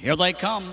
Here they come.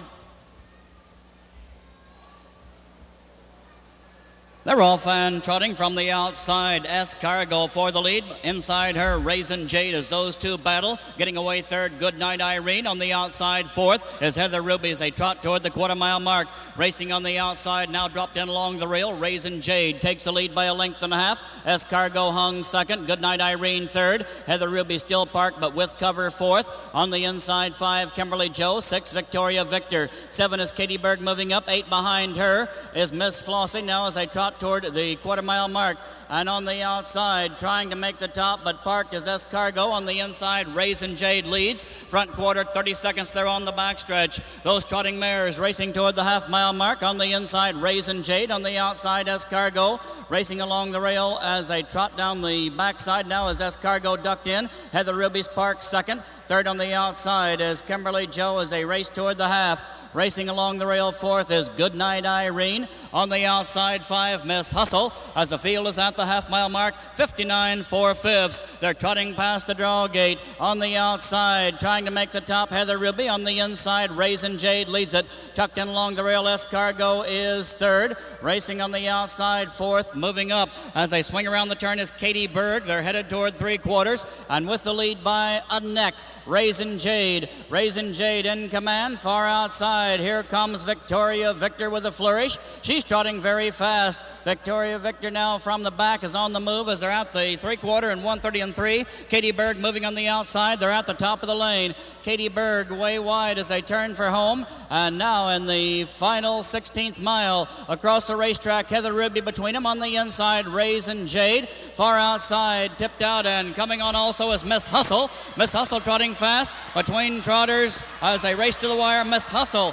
They're off and trotting from the outside. Escargo for the lead. Inside her, Raisin Jade as those two battle. Getting away third, Goodnight Irene. On the outside, fourth is Heather Ruby as they trot toward the quarter-mile mark. Racing on the outside, now dropped in along the rail. Raisin Jade takes the lead by a length and a half. Escargo hung second. Goodnight Irene third. Heather Ruby still parked, but with cover fourth. On the inside, 5, Kimberly Joe. 6, Victoria Victor. 7 is Katie Berg moving up. 8 behind her is Miss Flossie. Now as they trot toward the quarter-mile mark. And on the outside, trying to make the top, but parked is Escargo. On the inside, Raisin Jade leads. Front quarter, 30 seconds there on the backstretch. Those trotting mares racing toward the half-mile mark. On the inside, Raisin Jade. On the outside, Escargo. Racing along the rail as they trot down the backside. Now as Escargo ducked in. Heather Ruby's parked second. Third on the outside is Kimberly Joe as they race toward the half. Racing along the rail fourth is Goodnight Irene. On the outside, 5, Miss Hustle. As the field is at the half-mile mark, 59 4/5. They're trotting past the draw gate. On the outside, trying to make the top, Heather Ruby. On the inside, Raisin Jade leads it. Tucked in along the rail, Escargo is third. Racing on the outside, fourth. Moving up as they swing around the turn is Katie Berg. They're headed toward three quarters. And with the lead by a neck, Raisin Jade. Raisin Jade in command, far outside. Here comes Victoria Victor with a flourish. She's trotting very fast. Victoria Victor now from the back is on the move as they're at the three-quarter and 1:30 3. Katie Berg moving on the outside. They're at the top of the lane. Katie Berg way wide as they turn for home. And now in the final 16th mile across the racetrack, Heather Ruby between them. On the inside, Raisin Jade. Far outside, tipped out, and coming on also is Miss Hustle. Miss Hustle trotting fast between trotters as they race to the wire. Miss Hustle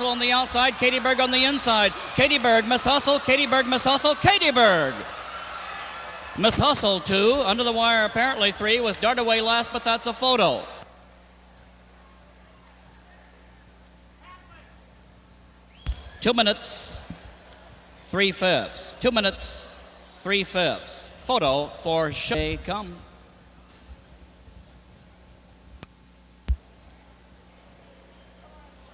on the outside, Katie Berg on the inside. Katie Berg, Miss Hustle, Katie Berg, Miss Hustle, Katie Berg. Miss Hustle 2, under the wire apparently 3, was dart away last, but that's a photo. Two minutes, 3/5. 2 minutes, 3/5. Photo for Shay Come.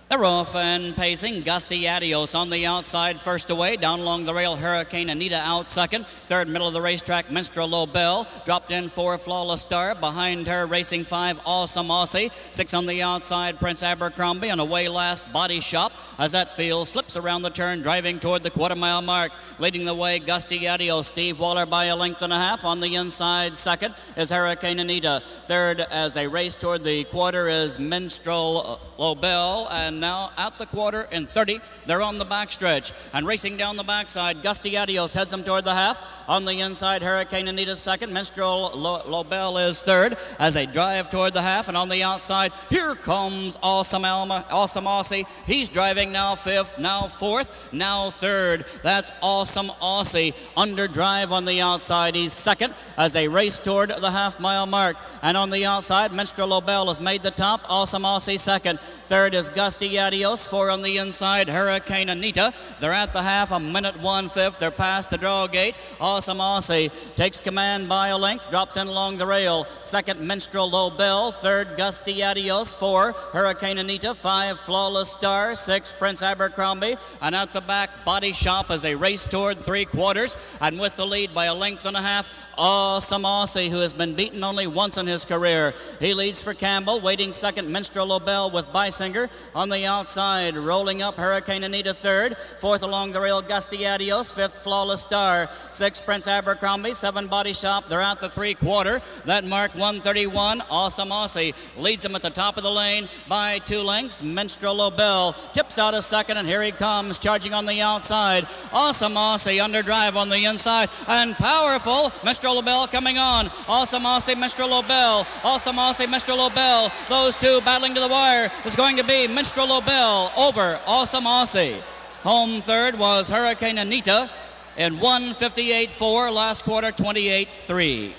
They're off and pacing. Gusty Adios on the outside, first away. Down along the rail, Hurricane Anita out second. Third, middle of the racetrack, Minstrel Lobel. Dropped in 4, Flawless Star. Behind her, racing 5, Awesome Aussie. 6 on the outside, Prince Abercrombie. On away last, Body Shop. As that field slips around the turn, driving toward the quarter-mile mark. Leading the way, Gusty Adios. Steve Waller by a length and a half. On the inside, second is Hurricane Anita. Third, as they race toward the quarter, is Minstrel Lobel. And now at the quarter in 30, they're on the backstretch and racing down the backside. Gusty Adios heads them toward the half. On the inside, Hurricane Anita second. Minstrel Lobel is third as they drive toward the half. And on the outside, here comes Awesome Aussie. He's driving now fifth, now fourth, now third. That's Awesome Aussie under drive on the outside. He's second as they race toward the half-mile mark. And on the outside, Minstrel Lobel has made the top. Awesome Aussie second. Third is Gusty Adios. 4 on the inside, Hurricane Anita. They're at the half, a minute 1/5. They're past the draw gate. Awesome Aussie takes command by a length, drops in along the rail. Second, Minstrel Lobel. Third, Gusty Adios. 4, Hurricane Anita. 5, Flawless Star. 6, Prince Abercrombie. And at the back, Body Shop as they race toward three quarters. And with the lead by a length and a half, Awesome Aussie, who has been beaten only once in his career. He leads for Campbell. Waiting second, Minstrel Lobel with Bysinger. On the outside, rolling up, Hurricane Anita third. Fourth along the rail, Gusty Adios. Fifth, Flawless Star. 6, Prince Abercrombie. 7, Body Shop. They're at the three-quarter. That mark 1:31. Awesome Aussie leads them at the top of the lane by 2 lengths. Minstrel Lobel tips out a second, and here he comes, charging on the outside. Awesome Aussie under drive on the inside, and powerful. Minstrel Lobel coming on. Awesome Aussie, Minstrel Lobel. Awesome Aussie, Minstrel Lobel. Those two battling to the wire. Is going to be Minstrel Lobel over Awesome Aussie. Home third was Hurricane Anita in 1:58.4, last quarter 28.3.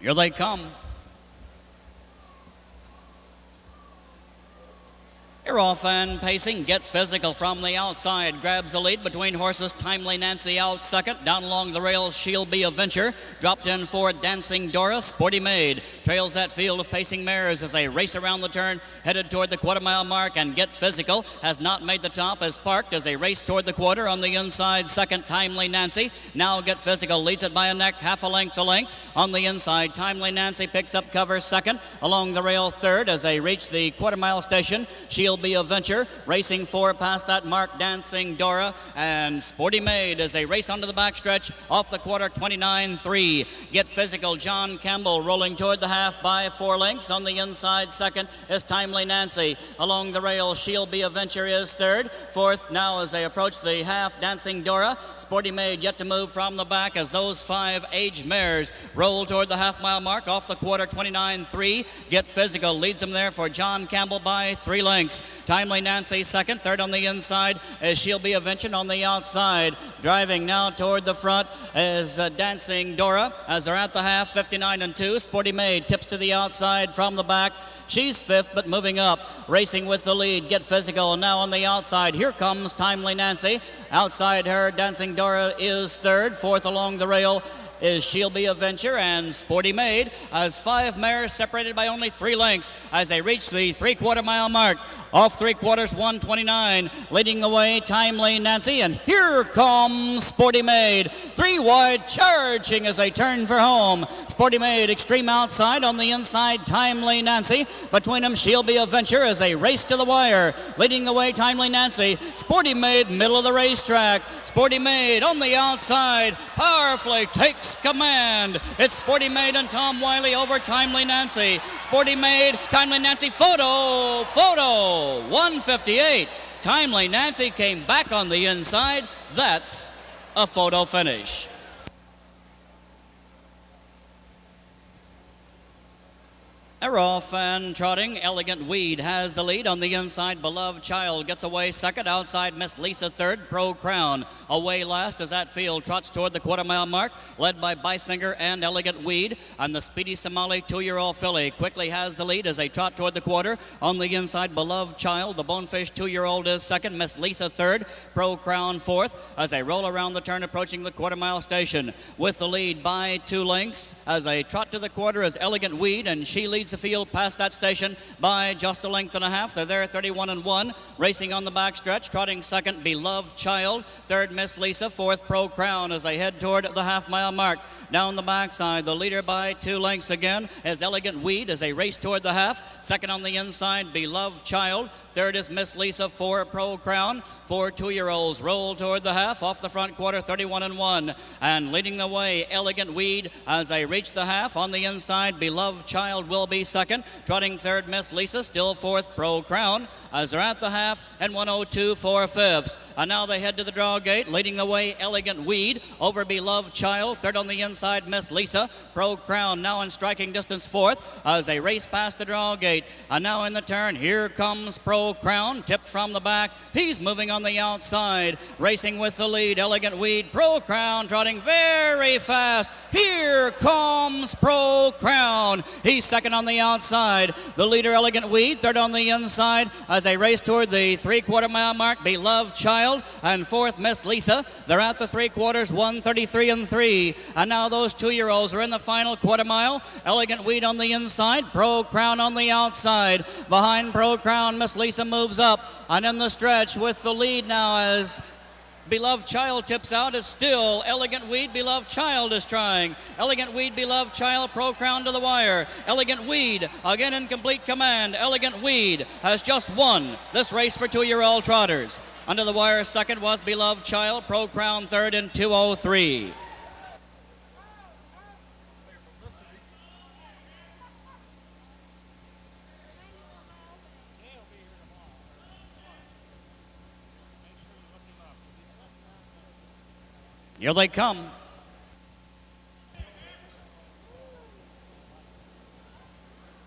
Here they come. Here They're off and pacing. Get Physical from the outside grabs the lead between horses. Timely Nancy out second. Down along the rails, She'll Be a Venture. Dropped in for Dancing Dora. Sporty Maid trails that field of pacing mares as they race around the turn, headed toward the quarter-mile mark. And Get Physical has not made the top, as parked as they race toward the quarter. On the inside, second, Timely Nancy. Now Get Physical leads it by a neck, half a length to length. On the inside, Timely Nancy picks up cover second. Along the rail, third as they reach the quarter-mile station. She'll Be a Venture racing four past that mark, Dancing Dora and Sporty Maid as they race onto the backstretch off the quarter, 29-3. Get Physical, John Campbell rolling toward the half by 4 lengths. On the inside, second is Timely Nancy. Along the rail, She'll Be a Venture is third. Fourth now as they approach the half, Dancing Dora. Sporty Maid yet to move from the back as those 5 aged mares roll toward the half-mile mark off the quarter, 29-3. Get Physical leads them there for John Campbell by 3 lengths. Timely Nancy second. Third on the inside is She'll Be a Venture on the outside. Driving now toward the front is Dancing Dora as they're at the half, 59-2. Sporty Maid tips to the outside from the back. She's fifth, but moving up, racing with the lead. Get Physical now on the outside. Here comes Timely Nancy. Outside her, Dancing Dora is third. Fourth along the rail is She'll Be a Venture and Sporty Maid as 5 mares separated by only 3 lengths as they reach the 3/4 mile mark. Off 3/4, 129, leading the way, Timely Nancy, and here comes Sporty Maid. 3 wide, charging as they turn for home. Sporty Maid, extreme outside. On the inside, Timely Nancy. Between them, She'll Be a Venture as they race to the wire. Leading the way, Timely Nancy. Sporty Maid, middle of the racetrack. Sporty Maid on the outside, powerfully takes command. It's Sporty Maid and Tom Wiley over Timely Nancy. Sporty Maid, Timely Nancy, photo, 158. Timely Nancy came back on the inside. That's a photo finish. They're off and trotting. Elegant Weed has the lead. On the inside, Beloved Child gets away second. Outside, Miss Lisa third. Pro Crown away last as that field trots toward the quarter-mile mark, led by Bysinger and Elegant Weed. And the Speedy Somali 2-year-old filly quickly has the lead as they trot toward the quarter. On the inside, Beloved Child. The Bonefish 2-year-old is second. Miss Lisa third. Pro Crown fourth as they roll around the turn approaching the quarter-mile station. With the lead by 2 lengths as they trot to the quarter is Elegant Weed, and she leads the field past that station by just a length and a half. They're there 31-1. Racing on the backstretch, trotting second, Beloved Child. Third, Miss Lisa. Fourth, Pro Crown as they head toward the half-mile mark. Down the backside, the leader by 2 lengths again is Elegant Weed as they race toward the half. Second on the inside, Beloved Child. Third is Miss Lisa. 4, Pro Crown. 4 2-year-olds roll toward the half off the front quarter, 31-1. And leading the way, Elegant Weed as they reach the half. On the inside, Beloved Child will be second. Trotting third, Miss Lisa. Still fourth, Pro Crown as they're at the half, and 102 4/5. And now they head to the draw gate. Leading the way, Elegant Weed over Beloved Child. Third on the inside, Miss Lisa. Pro Crown now in striking distance fourth as they race past the draw gate. And now in the turn, here comes Pro Crown, tipped from the back. He's moving on the outside, racing with the lead, Elegant Weed. Pro Crown trotting very fast. Here comes Pro Crown. He's second on the outside. The leader, Elegant Weed. Third on the inside as they race toward the 3/4 mile mark, Beloved Child. And fourth, Miss Lisa. They're at the 3/4, 133-3. And now those 2-year-olds are in the final quarter mile. Elegant Weed on the inside, Pro Crown on the outside. Behind Pro Crown, Miss Lisa moves up. And in the stretch with the lead now as Beloved Child tips out, is still Elegant Weed. Beloved Child is trying. Elegant Weed, Beloved Child, Pro Crown to the wire. Elegant Weed again in complete command. Elegant Weed has just won this race for 2-year-old trotters. Under the wire second was Beloved Child. Pro Crown third in 2:03. Here they come.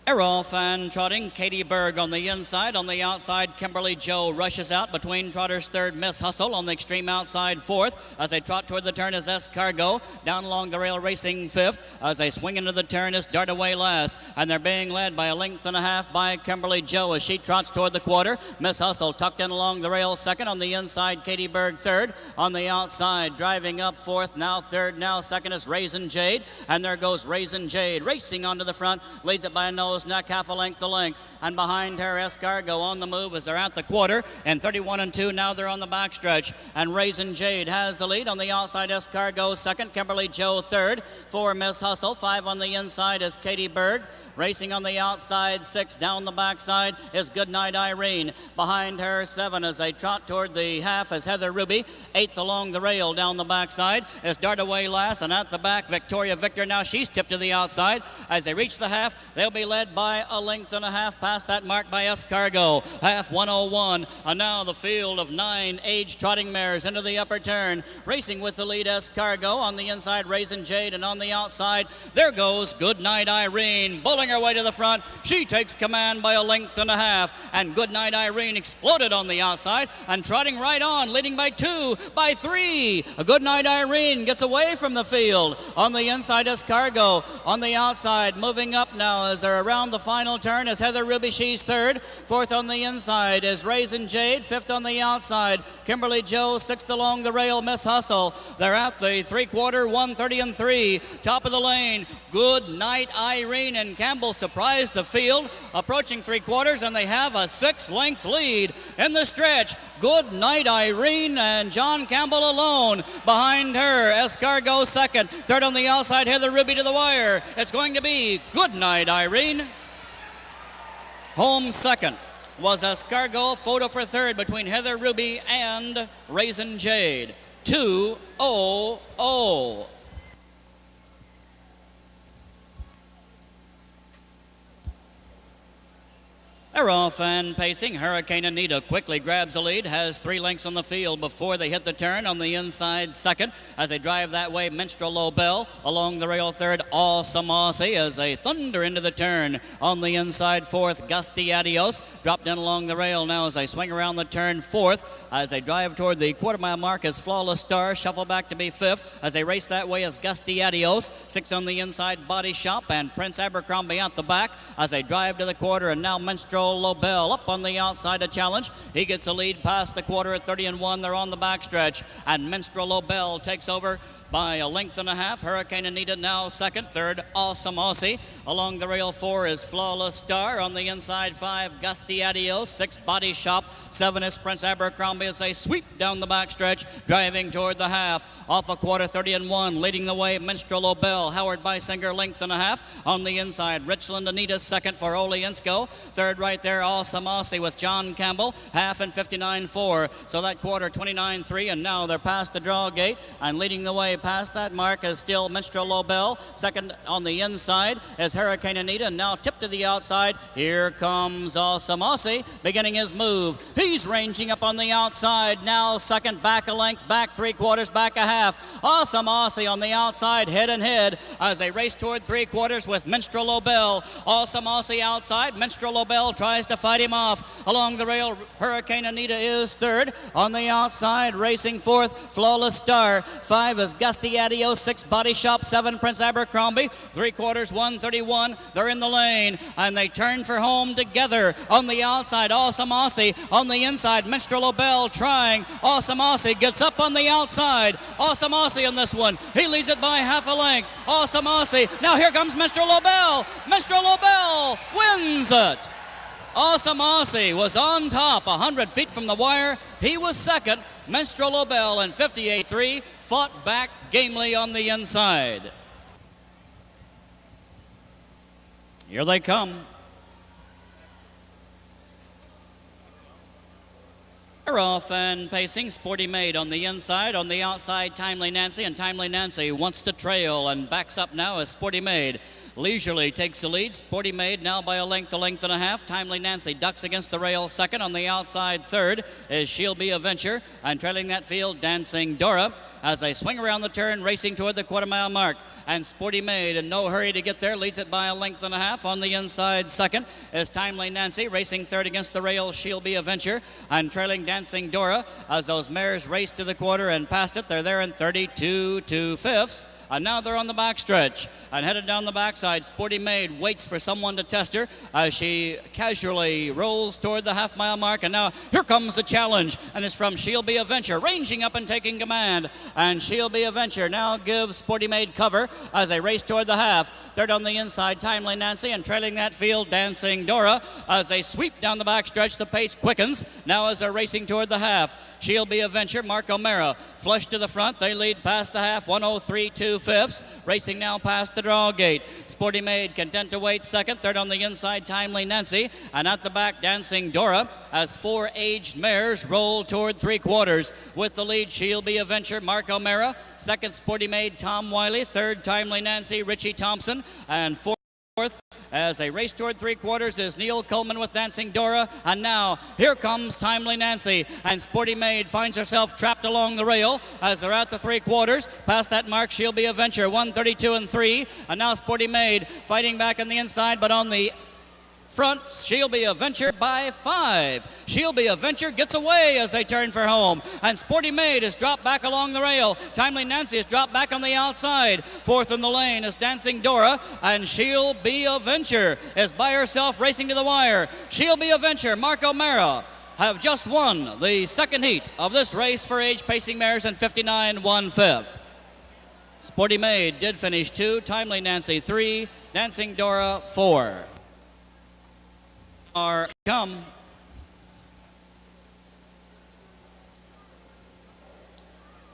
Errol Fan trotting, Katie Berg on the inside. On the outside, Kimberly Joe rushes out. Between trotters, third, Miss Hustle. On the extreme outside, fourth. As they trot toward the turn is Escargot. Down along the rail, racing fifth. As they swing into the turn is Dart Away last. And they're being led by a length and a half by Kimberly Joe as she trots toward the quarter. Miss Hustle tucked in along the rail second. On the inside, Katie Berg third. On the outside, driving up fourth. Now third, now second is Raisin Jade. And there goes Raisin Jade racing onto the front. Leads it by a nose. Neck half a length to length, and behind her Escargot on the move as they're at the quarter, and 31 and 2 now they're on the backstretch, and Raisin Jade has the lead. On the outside, Escargot second, Kimberly Joe third, 4 Miss Hustle, 5 on the inside is Katie Berg. Racing on the outside, 6 down the backside is Goodnight Irene. Behind her, 7 as they trot toward the half is Heather Ruby. 8th along the rail down the backside is Dart Away last, and at the back, Victoria Victor. Now she's tipped to the outside. As they reach the half, they'll be led by a length and a half past that mark by Escargot. Half 101, and now the field of 9 age trotting mares into the upper turn. Racing with the lead, Escargot. On the inside, Raisin Jade, and on the outside, there goes Goodnight Irene. Bulling her way to the front. She takes command by a length and a half, and Goodnight Irene exploded on the outside and trotting right on, leading by 2, by 3. A Goodnight Irene gets away from the field. On the inside, Escargot. On the outside, moving up now as they're around the final turn is Heather Ruby. She's third. 4th on the inside is Raisin Jade. 5th on the outside, Kimberly Joe. 6th along the rail, Miss Hustle. They're at the 3/4, 130 and 3. Top of the lane, Goodnight Irene and Campbell surprised the field, approaching 3/4, and they have a 6-length lead in the stretch. Goodnight Irene and John Campbell alone. Behind her, Escargot second. 3rd on the outside, Heather Ruby to the wire. It's going to be Goodnight Irene. Home second was Escargot. Photo for third between Heather Ruby and Raisin Jade. 2-0-0. They're off and pacing. Hurricane Anita quickly grabs the lead, has 3 lengths on the field before they hit the turn. On the inside, second. As they drive that way, Minstrel Lobel. Along the rail, third, Awesome Aussie as they thunder into the turn. On the inside, fourth, Gusty Adios. Dropped in along the rail now as they swing around the turn, fourth. As they drive toward the quarter-mile mark is Flawless Star. Shuffle back to be fifth. As they race that way is Gusty Adios. 6 on the inside, Body Shop, and Prince Abercrombie at the back. As they drive to the quarter, and now Minstrel Lobel up on the outside, a challenge. He gets the lead past the quarter at 30 and 1. They're on the backstretch, and Minstrel Lobel takes over by a length and a half. Hurricane Anita now second. Third, Awesome Aussie. Along the rail, 4 is Flawless Star. On the inside, 5, Gusty Adios. 6, Body Shop. 7 is Prince Abercrombie as they sweep down the backstretch, driving toward the half. Off a quarter, 30 and 1. Leading the way, Minstrel Lobel. Howard Bysinger, length and a half. On the inside, Richland Anita second for Oliensko. Third right there, Awesome Aussie with John Campbell. Half and 59-4. So that quarter, 29-3. And now they're past the draw gate, and leading the way past that mark is still Minstrel Lobel. Second on the inside is Hurricane Anita, and now tipped to the outside. Here comes Awesome Aussie beginning his move. He's ranging up on the outside. Now second, back a length, back 3/4, back a half. Awesome Aussie on the outside, head and head as they race toward 3/4 with Minstrel Lobel. Awesome Aussie outside. Minstrel Lobel tries to fight him off. Along the rail, Hurricane Anita is third. On the outside, racing fourth, Flawless Star. 5 is Gusty Adios. 6, Body Shop. 7, Prince Abercrombie. 3/4, 131. They're in the lane, and they turn for home together. On the outside, Awesome Aussie. On the inside, Minstrel Lobel trying. Awesome Aussie gets up on the outside. Awesome Aussie in this one. He leads it by half a length. Awesome Aussie. Now here comes Minstrel Lobel. Minstrel Lobel wins it. Awesome Aussie was on top, 100 feet from the wire. He was second. Minstrel Lobel in 58-3 fought back gamely on the inside. Here they come. They're off and pacing. Sporty Maid on the inside. On the outside, Timely Nancy, and Timely Nancy wants to trail and backs up now as Sporty Maid. Leisurely takes the lead. Sporty Maid now by a length and a half. Timely Nancy ducks against the rail second. On the outside third is She'll Be a Venture. And trailing that field, Dancing Dora. As they swing around the turn, racing toward the quarter-mile mark. And Sporty Maid, in no hurry to get there, leads it by a length and a half. On the inside second is Timely Nancy, racing third against the rail, She'll Be a Venture. And trailing Dancing Dora as those mares race to the quarter and past it. They're there in 32 2/5. And now they're on the backstretch. And headed down the backside, Sporty Maid waits for someone to test her as she casually rolls toward the half-mile mark. And now here comes the challenge. And it's from She'll Be a Venture, ranging up and taking command. And She'll Be a Venture now gives Sporty Maid cover as they race toward the half. Third on the inside, Timely Nancy, and trailing that field, Dancing Dora. As they sweep down the backstretch, the pace quickens. Now as they're racing toward the half, She'll Be a Venture, Mark O'Mara, flush to the front. They lead past the half, 103 2/5. Racing now past the draw gate. Sporty Maid content to wait second. Third on the inside, Timely Nancy, and at the back, Dancing Dora, as four aged mares roll toward three-quarters. With the lead, She'll Be a Venture, Mark O'Mara. Second, Sporty Maid, Tom Wiley. Third, Timely Nancy, Richie Thompson. And fourth, as they race toward three-quarters, is Neil Coleman with Dancing Dora. And now, here comes Timely Nancy. And Sporty Maid finds herself trapped along the rail as they're at the three-quarters. Past that mark, She'll Be a Venture, 132 3. And now Sporty Maid fighting back on the inside, but on the front, She'll Be a Venture by 5. She'll Be a Venture gets away as they turn for home. And Sporty Maid is dropped back along the rail. Timely Nancy is dropped back on the outside. Fourth in the lane is Dancing Dora. And She'll Be a Venture is by herself racing to the wire. She'll Be a Venture, Mark O'Mara, have just won the second heat of this race for age pacing mares in 59 1/5. Sporty Maid did finish 2, Timely Nancy 3, Dancing Dora 4. Are come.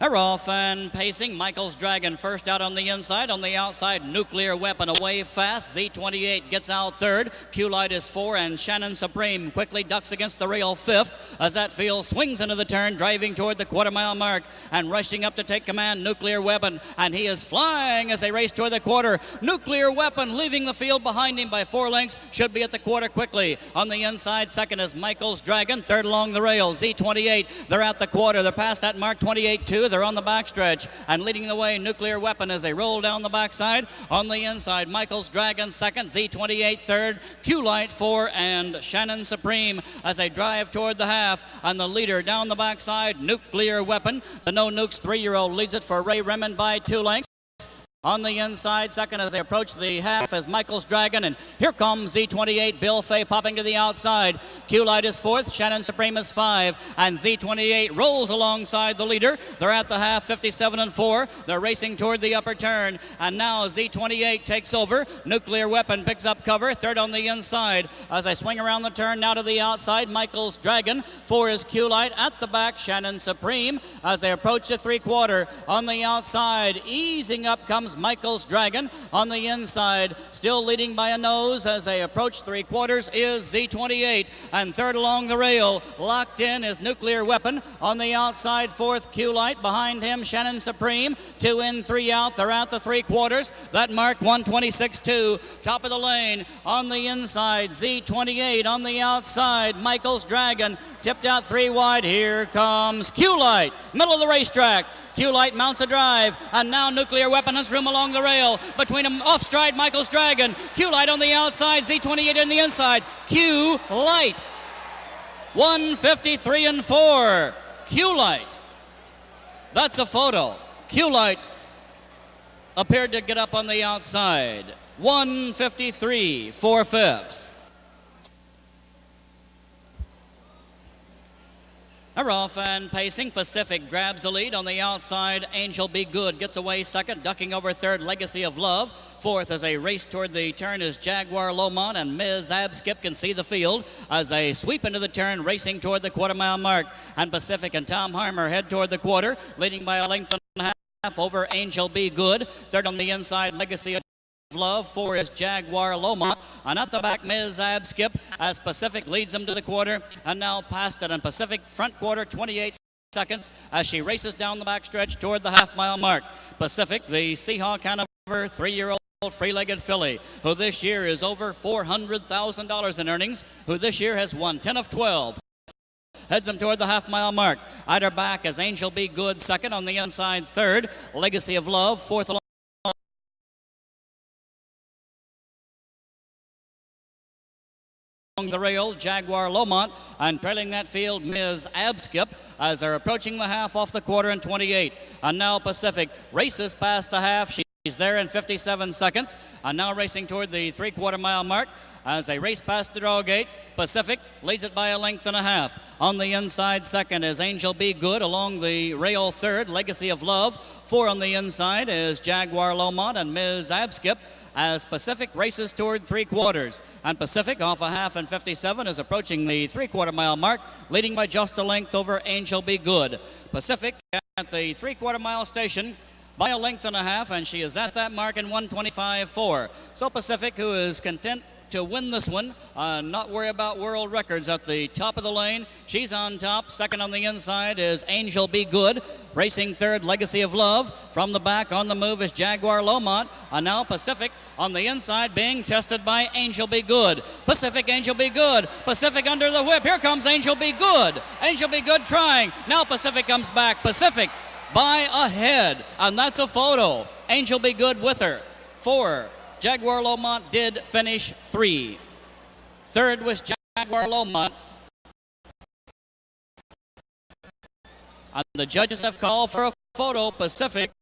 They're off and pacing. Michael's Dragon first out on the inside. On the outside, Nuclear Weapon away fast. Z28 gets out third. Q-Light is 4, and Shannon Supreme quickly ducks against the rail fifth as that field swings into the turn, driving toward the quarter-mile mark and rushing up to take command, Nuclear Weapon. And he is flying as they race toward the quarter. Nuclear Weapon leaving the field behind him by 4 lengths. Should be at the quarter quickly. On the inside, second is Michael's Dragon. Third along the rail, Z28. They're at the quarter. They're past that mark, 28-2. They're on the backstretch and leading the way, Nuclear Weapon, as they roll down the backside. On the inside, Michael's Dragon second, Z28 third, Q-Light 4, and Shannon Supreme as they drive toward the half. And the leader down the backside, Nuclear Weapon. The No Nukes 3-year-old leads it for Ray Remond by 2 lengths. On the inside, second as they approach the half is Michael's Dragon, and here comes Z28, Bill Fay popping to the outside. Q-Light is 4th, Shannon Supreme is 5, and Z28 rolls alongside the leader. They're at the half, 57 4. They're racing toward the upper turn, and now Z28 takes over. Nuclear Weapon picks up cover, third on the inside. As they swing around the turn, now to the outside, Michael's Dragon. 4 is Q-Light. At the back, Shannon Supreme. As they approach the three-quarter, on the outside, easing up comes Michael's Dragon. On the inside, still leading by a nose as they approach three-quarters, is Z28. And third along the rail, locked in, is Nuclear Weapon. On the outside, 4th, Q-Light. Behind him, Shannon Supreme. 2 in, 3 out. They're at the three-quarters. That mark, 126-2. Top of the lane. On the inside, Z28. On the outside, Michael's Dragon. Tipped out 3 wide. Here comes Q-Light. Middle of the racetrack. Q-Light mounts a drive, and now Nuclear Weapon has room along the rail. Between them, off stride, Michael's Dragon. Q-Light on the outside, Z28 on the inside. Q-Light. 153 4. Q-Light. That's a photo. Q-Light appeared to get up on the outside. 153 4/5. They're off and pacing. Pacific grabs the lead on the outside. Angel Be Good gets away second, ducking over third, Legacy of Love. Fourth as they race toward the turn is Jaguar Lomont, and Ms. Abskip can see the field as they sweep into the turn, racing toward the quarter-mile mark. And Pacific and Tom Harmer head toward the quarter, leading by a length and a half over Angel Be Good. Third on the inside, Legacy of Love. 4 is Jaguar Lomont, and at the back, Ms. Abskip, as Pacific leads them to the quarter, and now past it. And Pacific front quarter, 28 seconds as she races down the backstretch toward the half-mile mark. Pacific, the Seahawk Hanover 3-year-old Free-legged filly, who this year is over $400,000 in earnings, who this year has won 10 of 12. Heads him toward the half-mile mark. At her back is Angel Be Good, second. On the inside, third. Legacy of Love, fourth along the rail, Jaguar Lomont, and trailing that field, Ms. Abskip, as they're approaching the half off the quarter in 28. And now Pacific races past the half. She's there in 57 seconds. And now racing toward the three-quarter mile mark as they race past the draw gate. Pacific leads it by a length and a half. On the inside, second is Angel Be Good. Along the rail, third, Legacy of Love. Four on the inside is Jaguar Lomont and Ms. Abskip, as Pacific races toward three quarters. And Pacific, off a half and 57, is approaching the three-quarter mile mark, leading by just a length over Angel Be Good. Pacific at the three-quarter mile station by a length and a half, and she is at that mark in 1:25.4. So Pacific, who is content to win this one, not worry about world records at the top of the lane. She's on top. Second on the inside is Angel Be Good. Racing third, Legacy of Love. From the back on the move is Jaguar Lomont. And now Pacific on the inside being tested by Angel Be Good. Pacific, Angel Be Good. Pacific under the whip. Here comes Angel Be Good. Angel Be Good trying. Now Pacific comes back. Pacific by a head. And that's a photo. Angel Be Good with her. 4. Jaguar Lomont did finish 3. Third was Jaguar Lomont. And the judges have called for a photo. Pacific.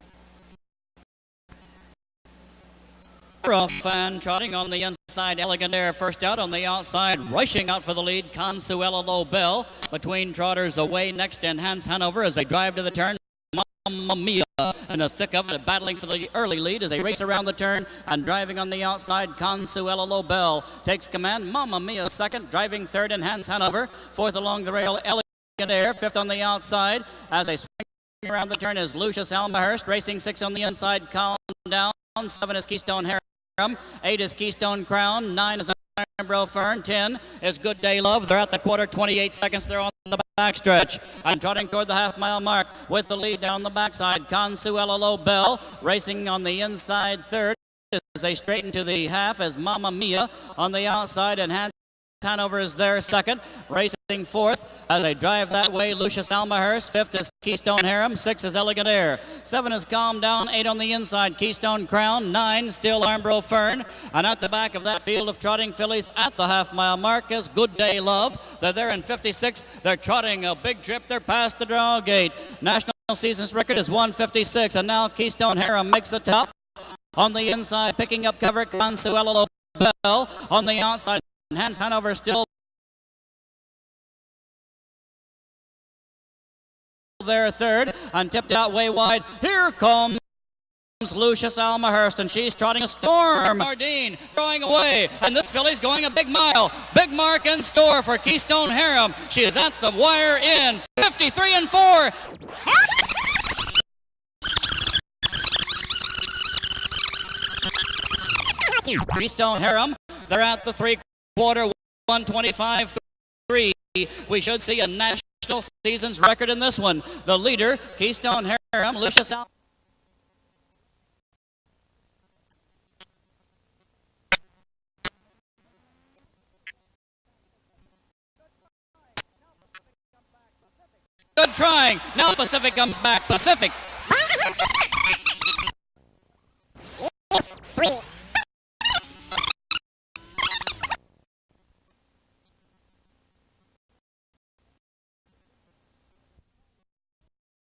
Rough and trotting on the inside, Elegant Air first out. On the outside, rushing out for the lead, Consuela Lobel. Between trotters away next, Enhance Hanover as they drive to the turn. Mamma Mia in the thick of it, battling for the early lead as they race around the turn, and driving on the outside, Consuela Lobel takes command. Mamma Mia second, driving third, Enhance Hanover. Fourth along the rail, Elegant Air. Fifth on the outside as they swing around the turn is Lucius Almahurst. Racing six on the inside, Calm Down. 7 is Keystone Harem. 8 is Keystone Crown. 9 is Ironbrow Fern. 10 is Good Day Love. They're at the quarter, 28 seconds. They're on the backstretch and trotting toward the half-mile mark with the lead down the backside. Consuela Lobel racing on the inside third as they straighten to the half as Mamma Mia on the outside, and Hanover is there second. Racing fourth as they drive that way, Lucius Almahurst. Fifth is Keystone Harem. 6 is Elegant Air. 7 is Calm Down. 8 on the inside, Keystone Crown. 9 still Armbro Fern. And at the back of that field of trotting fillies at the half-mile mark is Good Day Love. They're there in 56. They're trotting a big trip. They're past the draw gate. National season's record is 1:56. And now Keystone Harem makes the top. On the inside, picking up cover, Consuela Lobel. On the outside, Hans Hanover still there third, and tipped out way wide. Here comes Lucius Almahurst, and she's trotting a storm. Mardine drawing away, and this filly's going a big mile. Big mark in store for Keystone Harem. She is at the wire in 53-4. Keystone Harem, they're at the three-quarter, 1:25.3. We should see a national season's record in this one. The leader, Keystone Harem, Lucius Al. Good trying. Now Pacific comes back. Pacific